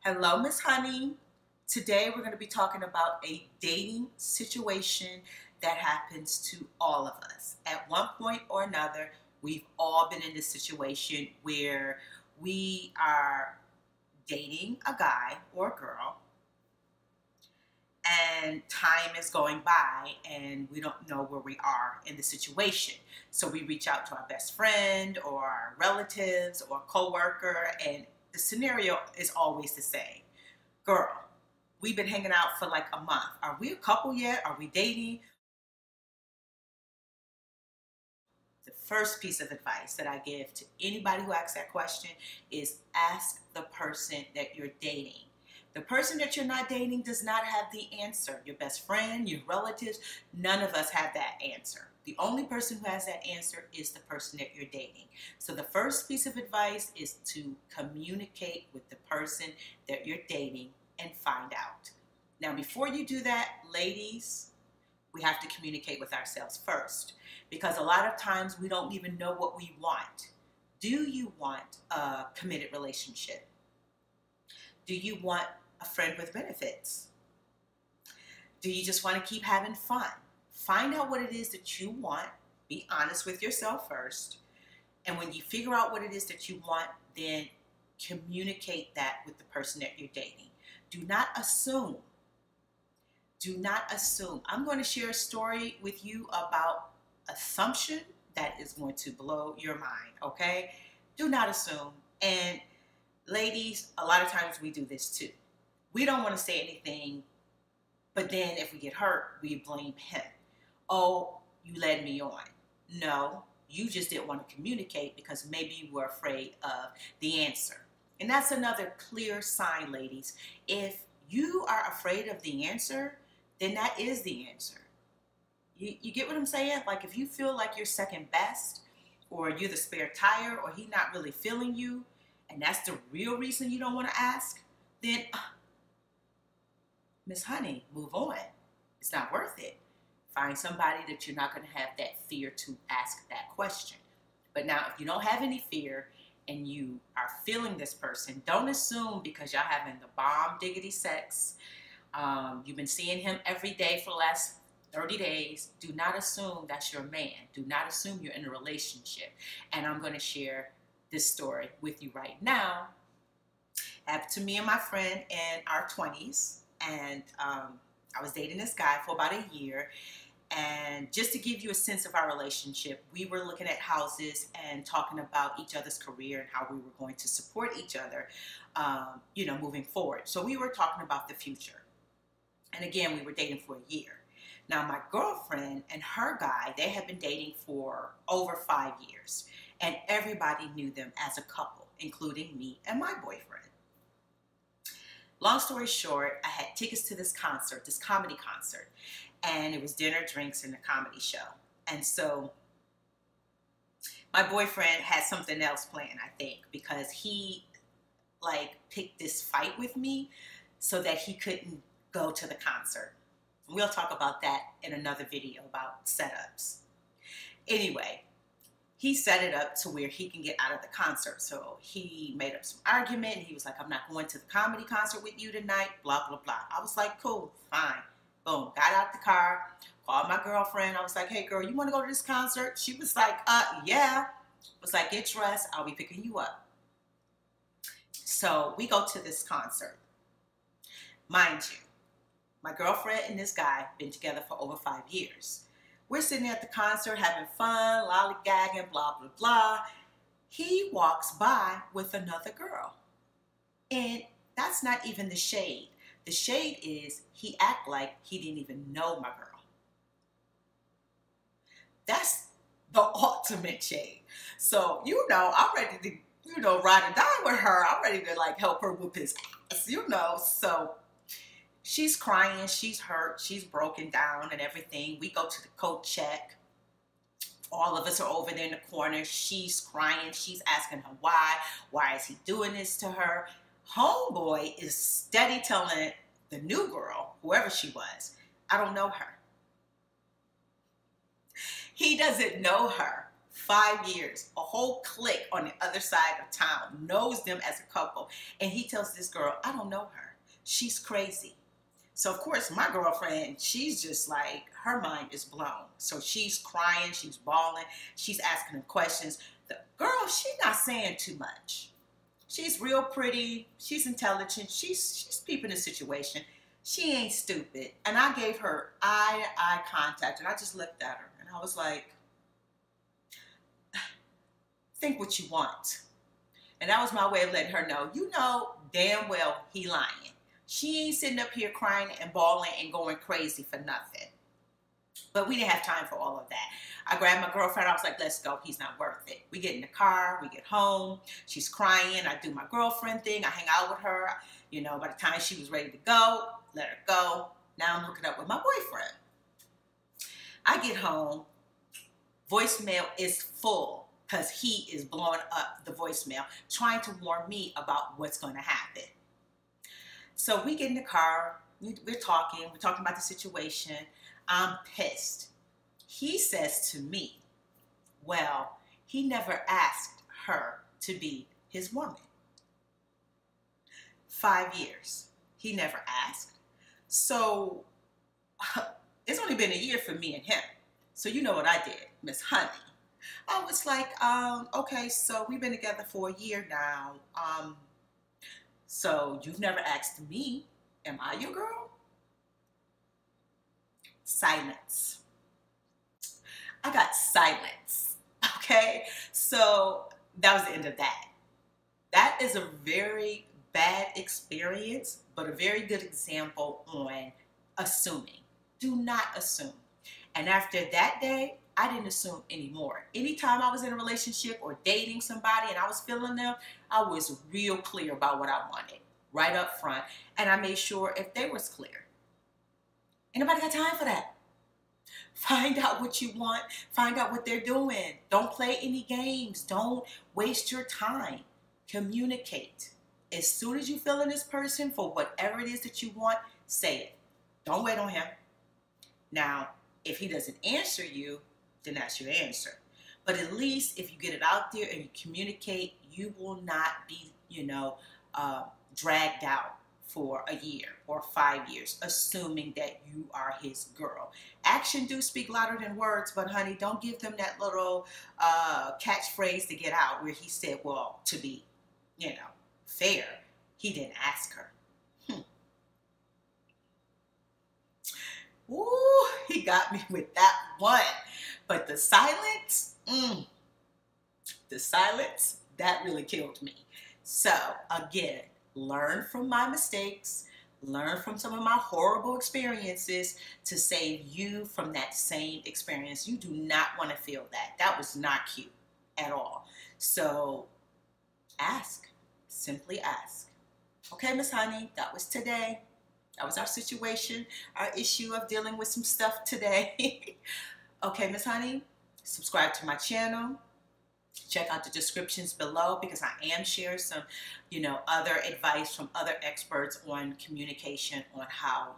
Hello, Miss Honey. Today we're going to be talking about a dating situation that happens to all of us. At one point or another, we've all been in this situation where we are dating a guy or a girl and time is going by and we don't know where we are in the situation. So we reach out to our best friend or our relatives or coworker, and the scenario is always the same. Girl, we've been hanging out for like a month. Are we a couple yet? Are we dating? The first piece of advice that I give to anybody who asks that question is ask the person that you're dating. The person that you're not dating does not have the answer. Your best friend, your relatives, none of us have that answer. The only person who has that answer is the person that you're dating. So the first piece of advice is to communicate with the person that you're dating and find out. Now, before you do that, ladies, we have to communicate with ourselves first, because a lot of times we don't even know what we want. Do you want a committed relationship? Do you want a friend with benefits? Do you just want to keep having fun? Find out what it is that you want. Be honest with yourself first. And when you figure out what it is that you want, then communicate that with the person that you're dating. Do not assume. Do not assume. I'm going to share a story with you about assumption that is going to blow your mind, okay? Do not assume. And ladies, a lot of times we do this too. We don't want to say anything, but then if we get hurt, we blame him. Oh, you led me on. No, you just didn't want to communicate because maybe you were afraid of the answer. And that's another clear sign, ladies. If you are afraid of the answer, then that is the answer. You get what I'm saying? Like if you feel like you're second best, or you're the spare tire, or he's not really feeling you, and that's the real reason you don't want to ask, then Miss Honey, move on. It's not worth it. Find somebody that you're not going to have that fear to ask that question. But now, if you don't have any fear and you are feeling this person, don't assume because y'all having the bomb diggity sex, you've been seeing him every day for the last 30 days. Do not assume that's your man. Do not assume you're in a relationship. And I'm going to share this story with you right now. Happened to me and my friend in our 20s. And I was dating this guy for about a year. And just to give you a sense of our relationship, we were looking at houses and talking about each other's career and how we were going to support each other, moving forward. So we were talking about the future. And again, we were dating for a year. Now, my girlfriend and her guy, they had been dating for over 5 years. And everybody knew them as a couple, including me and my boyfriend. Long story short, I had tickets to this concert, this comedy concert. And it was dinner, drinks, and a comedy show. And so my boyfriend had something else planned, I think, because he picked this fight with me so that he couldn't go to the concert. We'll talk about that in another video about setups. Anyway, he set it up to where he can get out of the concert. So he made up some argument. And he was like, I'm not going to the comedy concert with you tonight, blah, blah, blah. I was like, cool, fine. Boom, got out the car, called my girlfriend. I was like, hey, girl, you want to go to this concert? She was like, yeah. I was like, get dressed. I'll be picking you up. So we go to this concert. Mind you, my girlfriend and this guy been together for over 5 years. We're sitting at the concert having fun, lollygagging, blah, blah, blah. He walks by with another girl. And that's not even the shade. The shade is he act like he didn't even know my girl. That's the ultimate shade. So, I'm ready to, ride and die with her. I'm ready to help her whoop his ass, So she's crying, she's hurt, she's broken down and everything. We go to the coat check. All of us are over there in the corner. She's crying. She's asking her why. Why is he doing this to her? Homeboy is steady telling the new girl, whoever she was, I don't know her. He doesn't know her. 5 years. A whole clique on the other side of town knows them as a couple. And he tells this girl, I don't know her. She's crazy. So of course my girlfriend, she's just like, her mind is blown. So she's crying, she's bawling, she's asking him questions. The girl, she's not saying too much. She's real pretty, she's intelligent, she's peeping the situation. She ain't stupid. And I gave her eye contact, and I just looked at her and I was like, think what you want. And that was my way of letting her know, you know damn well he lying. She ain't sitting up here crying and bawling and going crazy for nothing. But we didn't have time for all of that. I grabbed my girlfriend. I was like, let's go. He's not worth it. We get in the car. We get home. She's crying. I do my girlfriend thing. I hang out with her. You know, by the time she was ready to go, let her go. Now I'm hooking up with my boyfriend. I get home. Voicemail is full because he is blowing up the voicemail, trying to warn me about what's going to happen. So we get in the car. We're talking about the situation. I'm pissed. He says to me, well, he never asked her to be his woman. 5 years. He never asked. So it's only been a year for me and him. So you know what I did, Miss Honey. I was like, okay, so we've been together for a year now. So you've never asked me, am I your girl? Silence. I got silence, okay? So that was the end of that. That is a very bad experience, but a very good example on assuming. Do not assume. And after that day, I didn't assume anymore. Anytime I was in a relationship or dating somebody and I was feeling them, I was real clear about what I wanted, right up front. And I made sure if they was clear. Ain't nobody got time for that. Find out what you want. Find out what they're doing. Don't play any games. Don't waste your time. Communicate. As soon as you feel in this person for whatever it is that you want, say it. Don't wait on him. Now, if he doesn't answer you, then that's your answer. But at least if you get it out there and you communicate, you will not be, dragged out for a year or 5 years, assuming that you are his girl. Action do speak louder than words, but honey, don't give them that little catchphrase to get out where he said, well, to be, fair, he didn't ask her. Ooh, he got me with that one. But the silence, that really killed me. So again, learn from my mistakes, learn from some of my horrible experiences to save you from that same experience. You do not want to feel that. That was not cute at all. So ask, simply ask. Okay, Miss Honey, that was today. That was our situation, our issue of dealing with some stuff today. Okay, Miss Honey, subscribe to my channel. Check out the descriptions below because I am sharing some, other advice from other experts on communication, on how,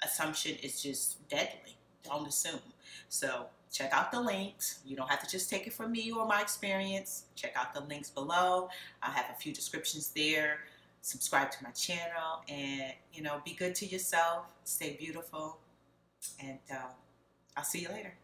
assumption is just deadly. Don't assume. So check out the links. You don't have to just take it from me or my experience. Check out the links below. I have a few descriptions there. Subscribe to my channel and, be good to yourself. Stay beautiful. And I'll see you later.